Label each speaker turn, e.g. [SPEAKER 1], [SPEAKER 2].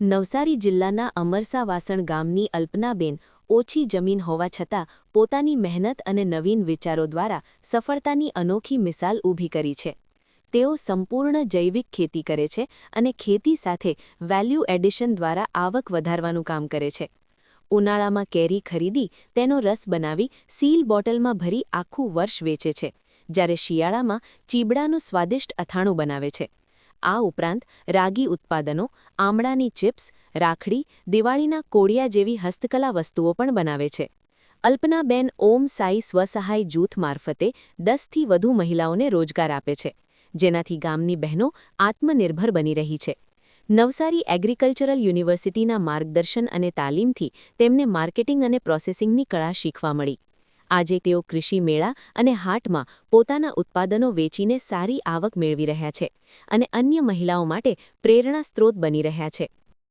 [SPEAKER 1] નવસારી જિલ્લાના અમરસા વાસણ ગામની અલ્પનાબેન ઓછી જમીન હોવા છતાં પોતાની મહેનત અને નવીન વિચારો દ્વારા સફળતાની અનોખી મિસાલ ઊભી કરી છે. તેઓ સંપૂર્ણ જૈવિક ખેતી કરે છે અને ખેતી સાથે વેલ્યુ એડિશન દ્વારા આવક વધારવાનું કામ કરે છે. ઉનાળામાં કેરી ખરીદી તેનો રસ બનાવી સીલ બોટલમાં ભરી આખું વર્ષ વેચે છે, જ્યારે શિયાળામાં ચીબડાનું સ્વાદિષ્ટ અથાણું બનાવે છે. આ ઉપરાંત રાગી ઉત્પાદનો, આમળાની ચિપ્સ, રાખડી, દિવાળીના કોડિયા જેવી હસ્તકલા વસ્તુઓ પણ બનાવે છે. અલ્પનાબેન ઓમ સાઈ સ્વસહાય જૂથ મારફતે 10થી વધુ મહિલાઓને રોજગાર આપે છે, જેનાથી ગામની બહેનો આત્મનિર્ભર બની રહી છે. નવસારી એગ્રીકલ્ચરલ યુનિવર્સિટીના માર્ગદર્શન અને તાલીમથી તેમને માર્કેટિંગ અને પ્રોસેસિંગની કળા શીખવા મળી. આજે તેઓ કૃષિ મેળા અને હાટમાં પોતાના ઉત્પાદનો વેચીને સારી આવક મેળવી રહ્યા છે અને અન્ય મહિલાઓ માટે પ્રેરણા સ્ત્રોત બની રહ્યા છે.